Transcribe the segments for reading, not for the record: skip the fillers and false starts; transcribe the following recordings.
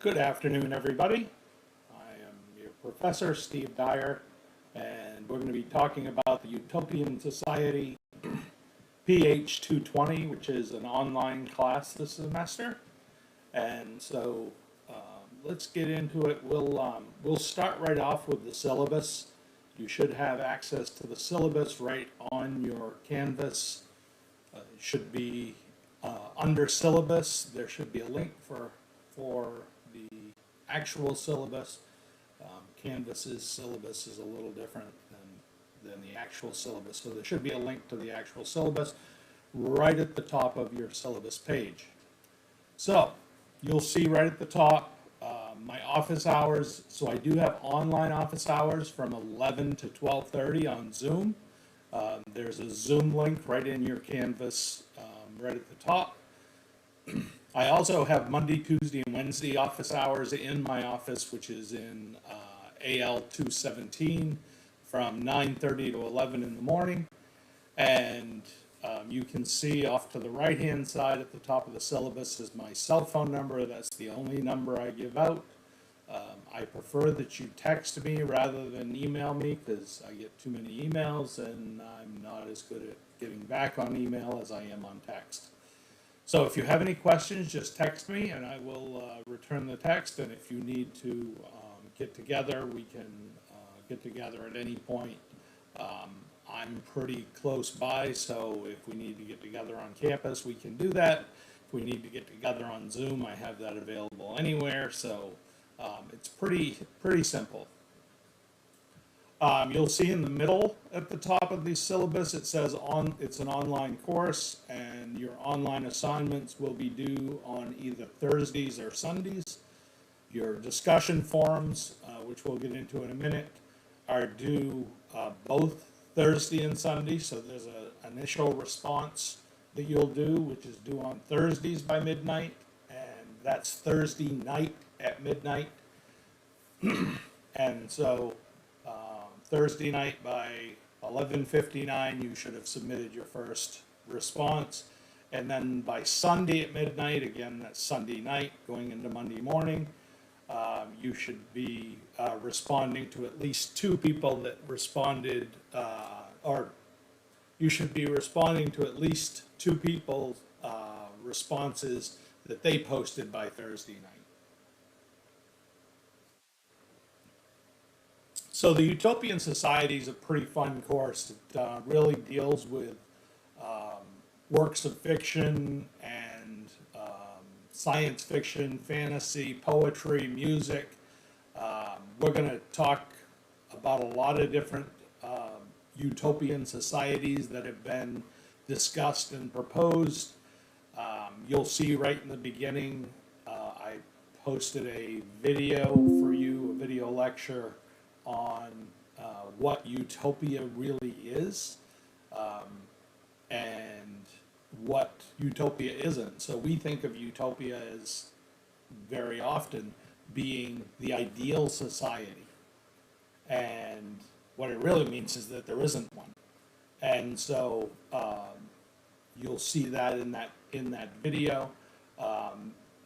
Good afternoon, everybody. I am your professor, Steve Dyer, and we're going to be talking about the Utopian Society PH220, which is an online class this semester. And so let's get into it. We'll start right off with the syllabus. You should have access to the syllabus right on your Canvas. It should be under syllabus. There should be a link for the actual syllabus. Canvas's syllabus is a little different than the actual syllabus, so there should be a link to the actual syllabus right at the top of your syllabus page. So you'll see right at the top my office hours. So I do have online office hours from 11 to 12:30 on Zoom. There's a Zoom link right in your Canvas right at the top. I also have Monday, Tuesday, and Wednesday office hours in my office, which is in AL 217 from 9:30 to 11 in the morning. And you can see off to the right-hand side at the top of the syllabus is my cell phone number. That's the only number I give out. I prefer that you text me rather than email me because I get too many emails and I'm not as good at getting back on email as I am on text. So if you have any questions, just text me and I will return the text. And if you need to get together, we can get together at any point. I'm pretty close by, so if we need to get together on campus, we can do that. If we need to get together on Zoom, I have that available anywhere. So it's pretty simple. You'll see in the middle at the top of the syllabus, it says it's an online course, and your online assignments will be due on either Thursdays or Sundays. Your discussion forums, which we'll get into in a minute, are due both Thursday and Sunday. So there's an initial response that you'll do, which is due on Thursdays by midnight, and that's Thursday night at midnight. And so Thursday night by 11:59, you should have submitted your first response. And then by Sunday at midnight, again, that's Sunday night going into Monday morning, you should be responding to at least two people that responded, or you should be responding to at least two people's responses that they posted by Thursday night. So the Utopian Society is a pretty fun course. It really deals with works of fiction and science fiction, fantasy, poetry, music. We're going to talk about a lot of different utopian societies that have been discussed and proposed. You'll see right in the beginning, I posted a video for you, a video lecture on what utopia really is and what utopia isn't. So we think of utopia as very often being the ideal society, and what it really means is that there isn't one. And so you'll see that in that video.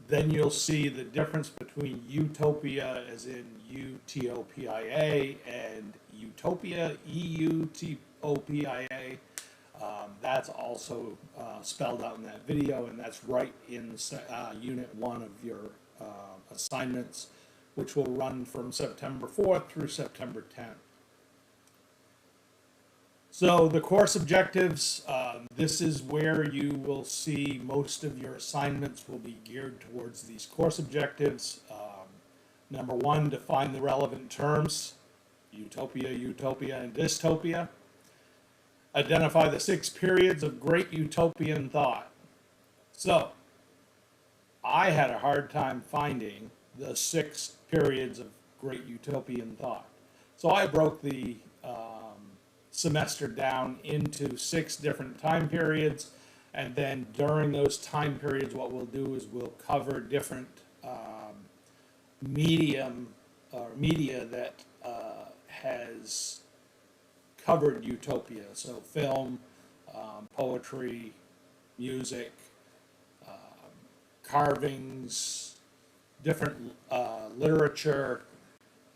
Then you'll see the difference between utopia, as in Utopia, and utopia, Eutopia. That's also spelled out in that video, and that's right in Unit 1 of your assignments, which will run from September 4th through September 10th. So the course objectives, this is where you will see most of your assignments will be geared towards these course objectives. Number 1, define the relevant terms, utopia, utopia, and dystopia. Identify the 6 periods of great utopian thought. So I had a hard time finding the 6 periods of great utopian thought. So I broke the semester down into 6 different time periods, and then during those time periods what we'll do is we'll cover different media that has covered utopia. So film, poetry, music, carvings, different literature,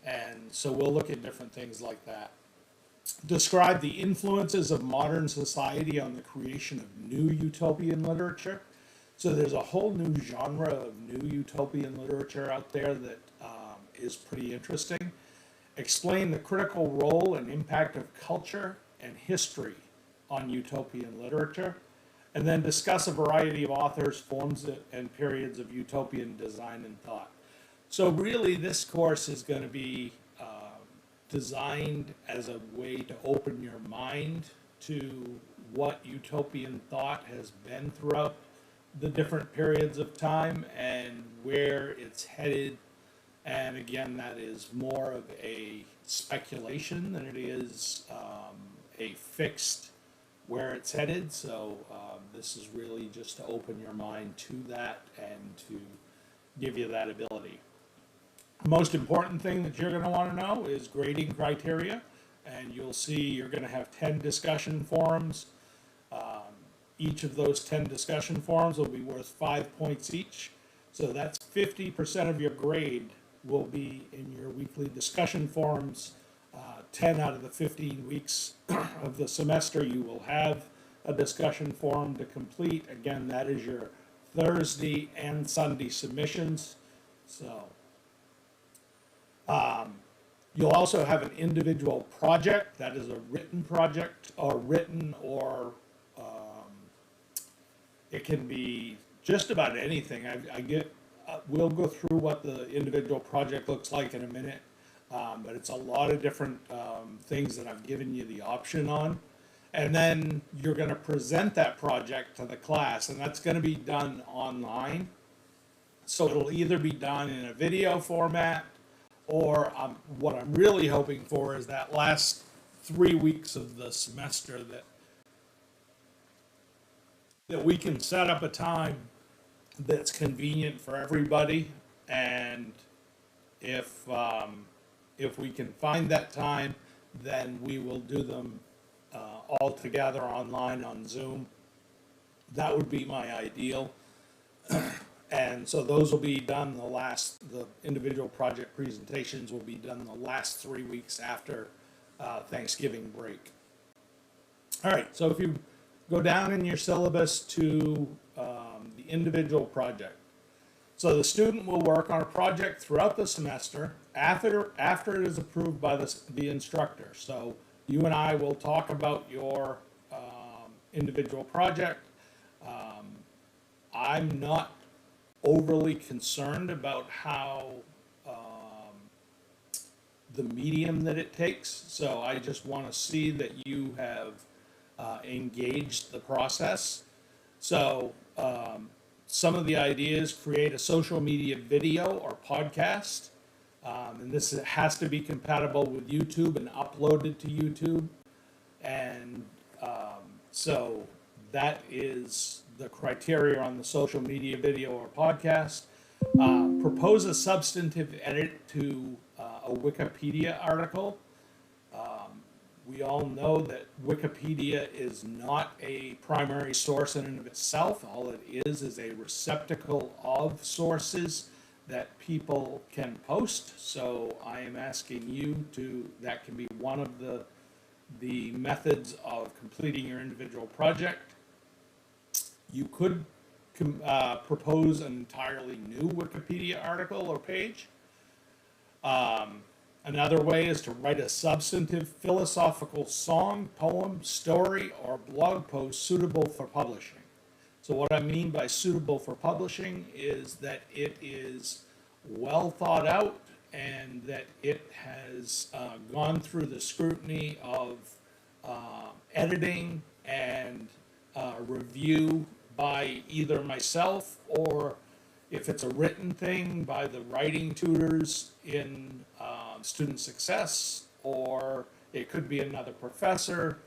and so we'll look at different things like that. Describe the influences of modern society on the creation of new utopian literature. So there's a whole new genre of new utopian literature out there that is pretty interesting. Explain the critical role and impact of culture and history on utopian literature, and then discuss a variety of authors, forms, and periods of utopian design and thought. So really, this course is going to be designed as a way to open your mind to what utopian thought has been throughout the different periods of time and where it's headed. And again, that is more of a speculation than it is a fixed where it's headed. So this is really just to open your mind to that and to give you that ability. The most important thing that you're going to want to know is grading criteria, and you'll see you're going to have 10 discussion forums. Each of those 10 discussion forums will be worth 5 points each, so that's 50% of your grade will be in your weekly discussion forums. 10 out of the 15 weeks of the semester you will have a discussion forum to complete. Again, that is your Thursday and Sunday submissions. So you'll also have an individual project that is a written project, or it can be just about anything. We'll go through what the individual project looks like in a minute, but it's a lot of different things that I've given you the option on. And then you're going to present that project to the class, and that's going to be done online. So it'll either be done in a video format, or what I'm really hoping for is that last 3 weeks of the semester that we can set up a time that's convenient for everybody, and if we can find that time, then we will do them all together online on Zoom. That would be my ideal. And so those will be done the individual project presentations will be done the last 3 weeks after Thanksgiving break. All right, so if you go down in your syllabus to the individual project. So the student will work on a project throughout the semester after it is approved by the instructor. So you and I will talk about your individual project. I'm not overly concerned about how the medium that it takes. So I just want to see that you have engaged the process. So some of the ideas: create a social media video or podcast. And this has to be compatible with YouTube and uploaded to YouTube. And so that is the criteria on the social media video or podcast. Propose a substantive edit to a Wikipedia article. We all know that Wikipedia is not a primary source in and of itself. All it is a receptacle of sources that people can post. So I am asking you that can be one of the methods of completing your individual project. You could propose an entirely new Wikipedia article or page. Another way is to write a substantive philosophical song, poem, story, or blog post suitable for publishing. So what I mean by suitable for publishing is that it is well thought out and that it has gone through the scrutiny of editing and review by either myself, or if it's a written thing, by the writing tutors in student success, or it could be another professor,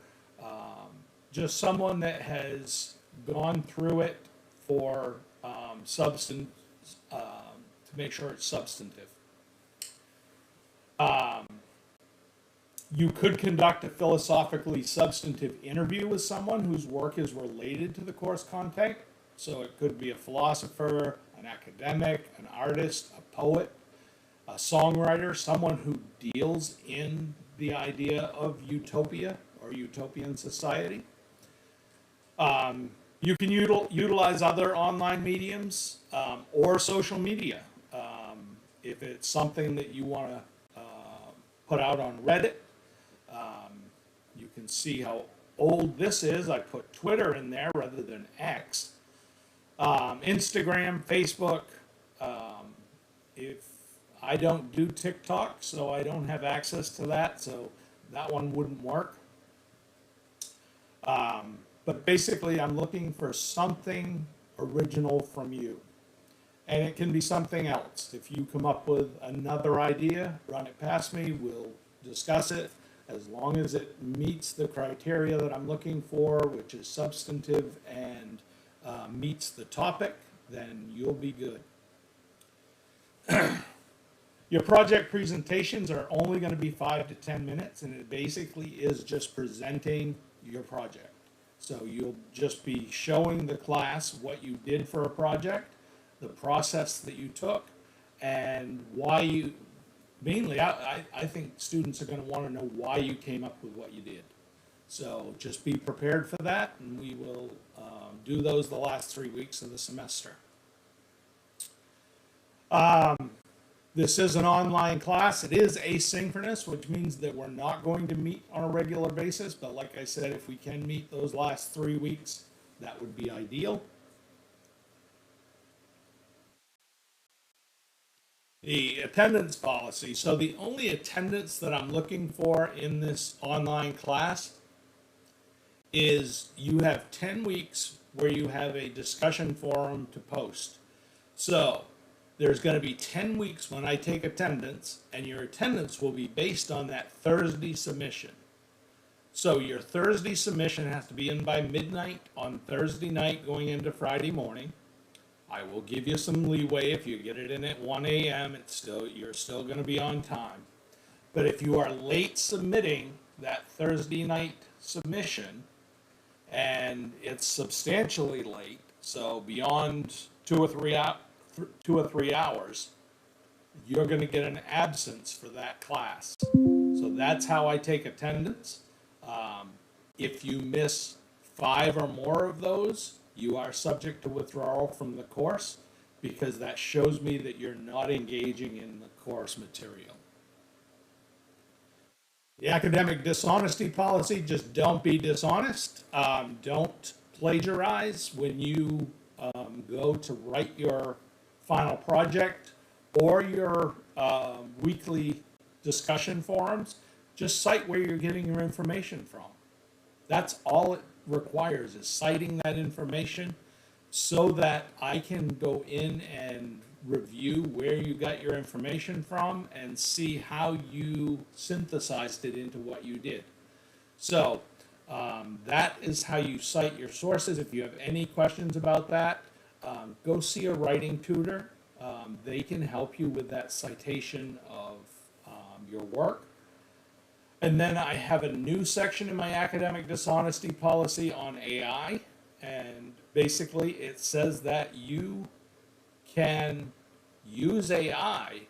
just someone that has gone through it for substance, to make sure it's substantive. You could conduct a philosophically substantive interview with someone whose work is related to the course content. So it could be a philosopher, an academic, an artist, a poet, a songwriter, someone who deals in the idea of utopia or utopian society. You can utilize other online mediums or social media. If it's something that you want to put out on Reddit, you can see how old this is. I put Twitter in there rather than X. Instagram, Facebook. If I don't do TikTok, so I don't have access to that, so that one wouldn't work. But basically, I'm looking for something original from you. And it can be something else. If you come up with another idea, run it past me, we'll discuss it. As long as it meets the criteria that I'm looking for, which is substantive and meets the topic, then you'll be good. Your project presentations are only going to be 5 to 10 minutes, and it basically is just presenting your project. So you'll just be showing the class what you did for a project, the process that you took, and why you, mainly, I think students are going to want to know why you came up with what you did. So just be prepared for that, and we will do those the last 3 weeks of the semester. This is an online class. It is asynchronous, which means that we're not going to meet on a regular basis. But like I said, if we can meet those last 3 weeks, that would be ideal. The attendance policy. So the only attendance that I'm looking for in this online class is you have 10 weeks where you have a discussion forum to post. So there's going to be 10 weeks when I take attendance, and your attendance will be based on that Thursday submission. So your Thursday submission has to be in by midnight on Thursday night going into Friday morning. I will give you some leeway. If you get it in at 1 a.m., you're still going to be on time. But if you are late submitting that Thursday night submission, and it's substantially late, so beyond 2 or 3 hours, you're going to get an absence for that class. So that's how I take attendance. If you miss 5 or more of those, you are subject to withdrawal from the course, because that shows me that you're not engaging in the course material. The academic dishonesty policy, just don't be dishonest. Don't plagiarize when you go to write your final project or your weekly discussion forums. Just cite where you're getting your information from. That's all it requires, is citing that information so that I can go in and review where you got your information from and see how you synthesized it into what you did. So that is how you cite your sources. If you have any questions about that, go see a writing tutor. They can help you with that citation of your work. And then I have a new section in my academic dishonesty policy on AI. And basically it says that you can use AI,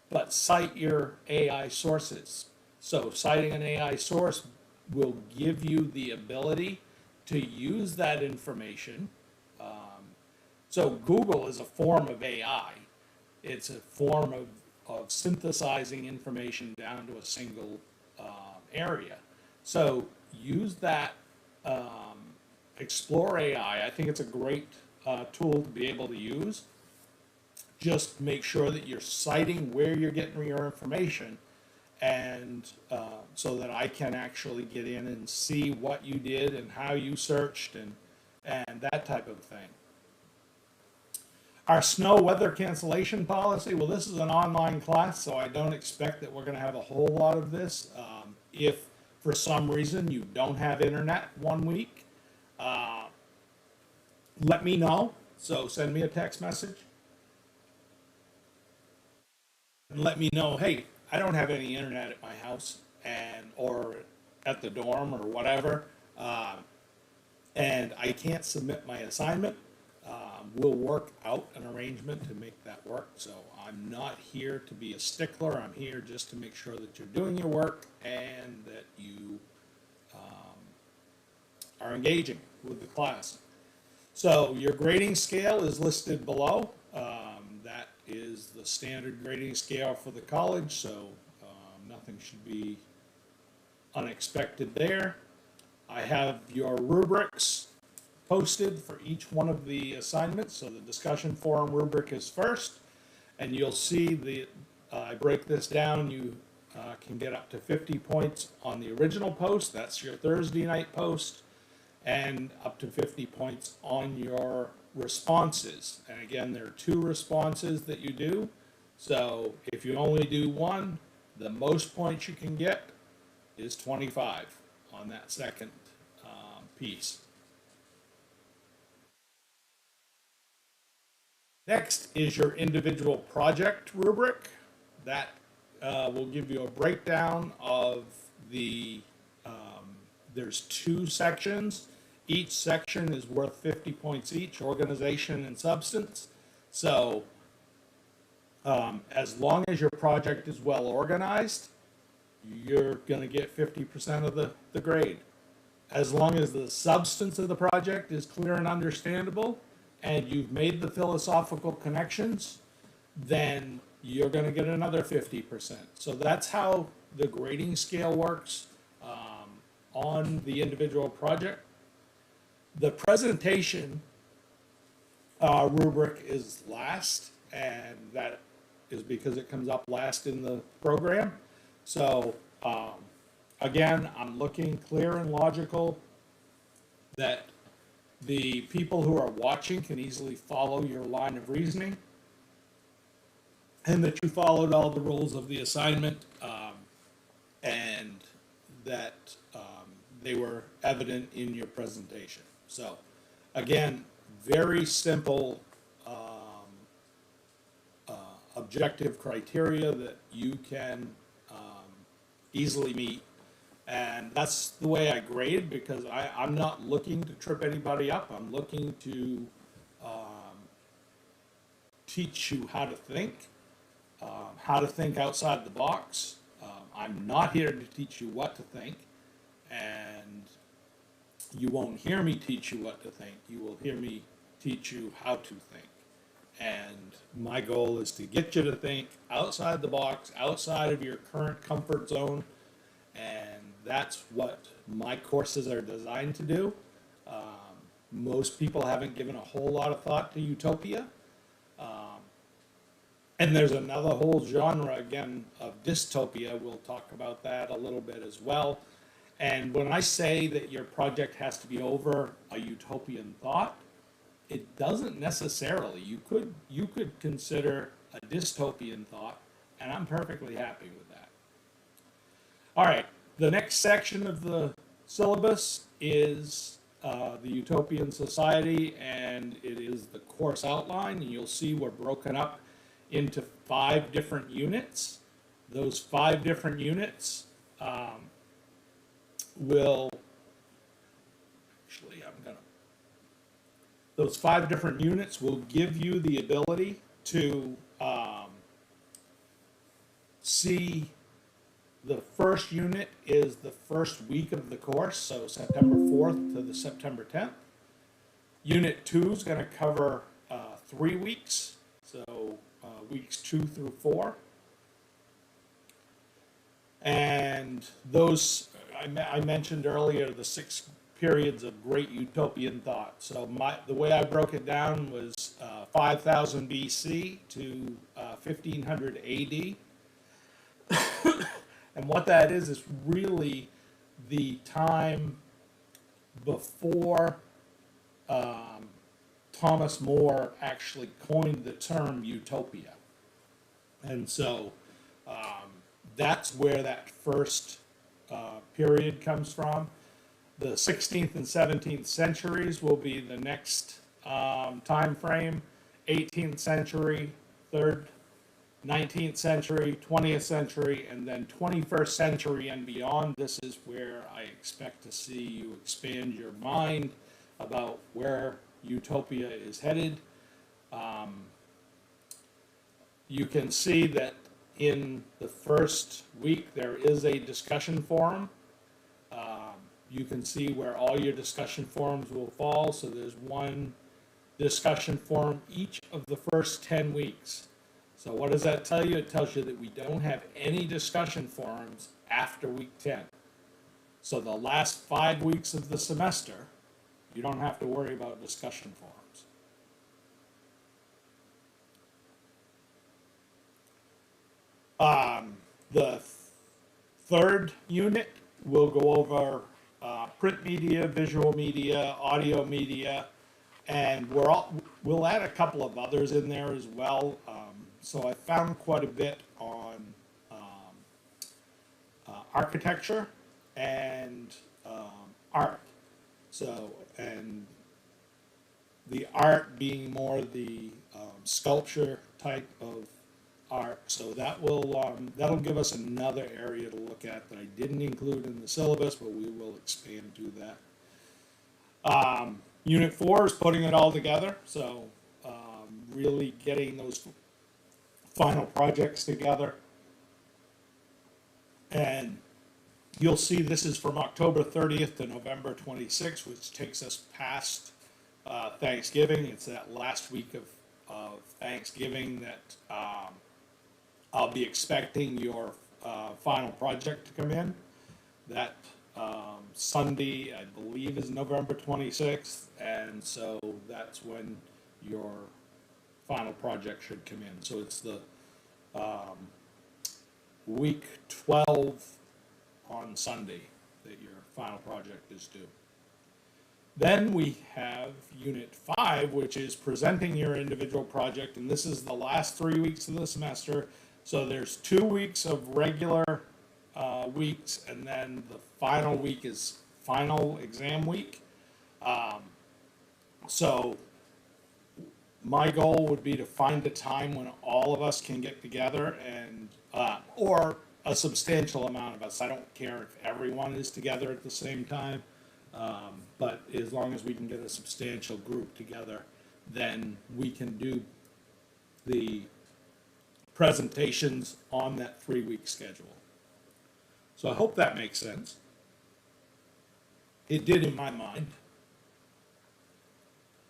but cite your AI sources. So citing an AI source will give you the ability to use that information. So Google is a form of AI. It's a form of synthesizing information down to a single area. So use that, explore AI. I think it's a great tool to be able to use. Just make sure that you're citing where you're getting your information, and so that I can actually get in and see what you did and how you searched and that type of thing. Our snow weather cancellation policy, well, this is an online class, so I don't expect that we're going to have a whole lot of this. If for some reason you don't have internet 1 week, let me know. So send me a text message and let me know, hey, I don't have any internet at my house or at the dorm or whatever, and I can't submit my assignment. we'll work out an arrangement to make that work. So I'm not here to be a stickler. I'm here just to make sure that you're doing your work and that you are engaging with the class. So your grading scale is listed below. That is the standard grading scale for the college, so nothing should be unexpected there. I have your rubrics posted for each one of the assignments. So the discussion forum rubric is first, and you'll see I break this down. You can get up to 50 points on the original post. That's your Thursday night post, and up to 50 points on your responses. And again, there are 2 responses that you do. So if you only do one, the most points you can get is 25 on that second piece. Next is your individual project rubric. That will give you a breakdown of there's 2 sections. Each section is worth 50 points each, organization and substance. So as long as your project is well organized, you're going to get 50% of the grade. As long as the substance of the project is clear and understandable, and you've made the philosophical connections, then you're going to get another 50%. So that's how the grading scale works on the individual project. The presentation rubric is last, and that is because it comes up last in the program. So again, I'm looking clear and logical, that the people who are watching can easily follow your line of reasoning, and that you followed all the rules of the assignment, and that they were evident in your presentation. So again, very simple objective criteria that you can easily meet. And that's the way I grade, because I'm not looking to trip anybody up. I'm looking to teach you how to think outside the box. I'm not here to teach you what to think, and you won't hear me teach you what to think. You will hear me teach you how to think. And my goal is to get you to think outside the box, outside of your current comfort zone, and that's what my courses are designed to do. Most people haven't given a whole lot of thought to Utopia. And there's another whole genre, again, of dystopia. We'll talk about that a little bit as well. And when I say that your project has to be over a utopian thought, it doesn't necessarily. You could consider a dystopian thought, and I'm perfectly happy with that. All right, the next section of the syllabus is the Utopian Society, and it is the course outline. And you'll see we're broken up into 5 different units. Those 5 different units those 5 different units will give you the ability to see. The first unit is the first week of the course, so September 4th to the September 10th. Unit 2 is going to cover 3 weeks, so weeks 2 through 4. And those, I mentioned earlier, the 6 periods of great utopian thought. So the way I broke it down was 5000 BC to 1500 AD. And what that is really the time before Thomas More actually coined the term utopia. And so that's where that first period comes from. The 16th and 17th centuries will be the next time frame. 18th century, 19th century, 20th century, and then 21st century and beyond. This is where I expect to see you expand your mind about where Utopia is headed. You can see that in the first week there is a discussion forum. You can see where all your discussion forums will fall. So there's one discussion forum each of the first 10 weeks. So what does that tell you? It tells you that we don't have any discussion forums after week 10. So the last 5 weeks of the semester, you don't have to worry about discussion forums. The third unit will go over print media, visual media, audio media, and we'll add a couple of others in there as well. So I found quite a bit on architecture and art. So, and the art being more the sculpture type of art. So that will that'll give us another area to look at that I didn't include in the syllabus, but we will expand to that. Unit 4 is putting it all together. So really getting those final projects together. And you'll see this is from October 30th to November 26th, which takes us past Thanksgiving. It's that last week of Thanksgiving that I'll be expecting your final project to come in. That Sunday, I believe, is November 26th, and so that's when your final project should come in. So it's the week 12 on Sunday that your final project is due. Then we have Unit 5, which is presenting your individual project, and this is the last 3 weeks of the semester. So there's 2 weeks of regular weeks, and then the final week is final exam week. So my goal would be to find a time when all of us can get together and, or a substantial amount of us. I don't care if everyone is together at the same time, but as long as we can get a substantial group together, then we can do the presentations on that 3-week schedule. So I hope that makes sense. It did in my mind.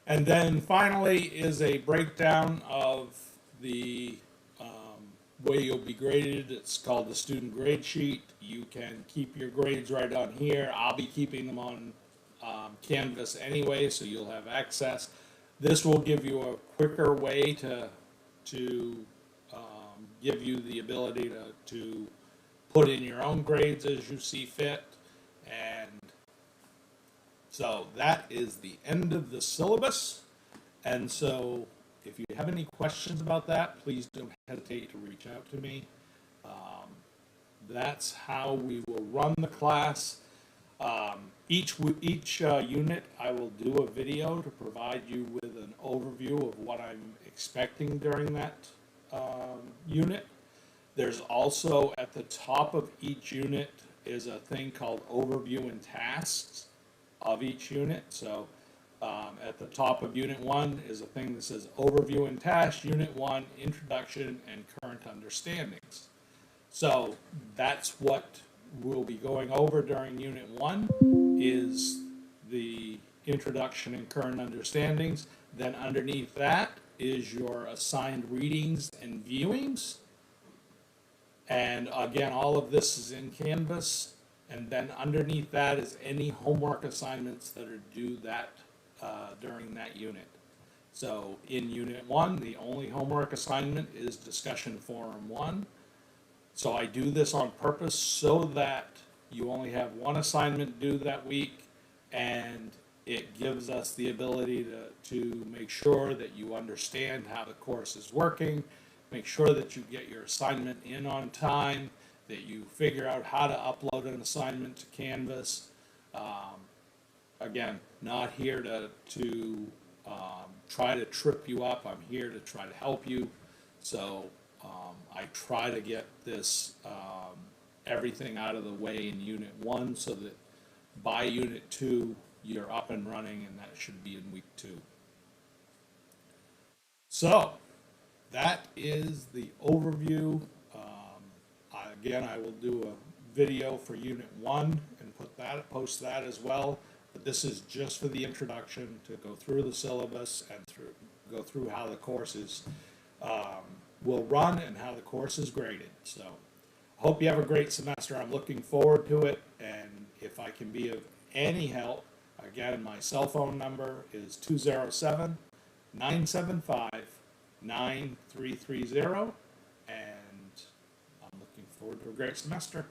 And then finally is a breakdown of the way you'll be graded. It's called the student grade sheet. You can keep your grades right on here. I'll be keeping them on Canvas anyway, so you'll have access. This will give you a quicker way to give you the ability to put in your own grades as you see fit. And so that is the end of the syllabus. And so if you have any questions about that, please don't hesitate to reach out to me. That's how we will run the class. Each unit, I will do a video to provide you with an overview of what I'm expecting during that unit. There's also at the top of each unit is a thing called overview and tasks of each unit. So at the top of Unit 1 is a thing that says Overview and Tasks, Unit 1, Introduction and Current Understandings. So that's what we'll be going over during Unit 1 is the Introduction and Current Understandings. Then underneath that is your assigned readings and viewings. And again, all of this is in Canvas. And then underneath that is any homework assignments that are due that during that unit. So in Unit 1, the only homework assignment is Discussion Forum 1. So I do this on purpose so that you only have one assignment due that week, and it gives us the ability to make sure that you understand how the course is working, make sure that you get your assignment in on time, that you figure out how to upload an assignment to Canvas. Again, not here to try to trip you up. I'm here to try to help you. So I try to get this everything out of the way in Unit 1 so that by Unit 2 you're up and running, and that should be in week 2. So, that is the overview. Again, I will do a video for Unit 1 and post that as well. But this is just for the introduction to go through the syllabus and go through how the courses will run and how the course is graded. So, hope you have a great semester. I'm looking forward to it. And if I can be of any help, again, my cell phone number is 207 975 9330, and I'm looking forward to a great semester.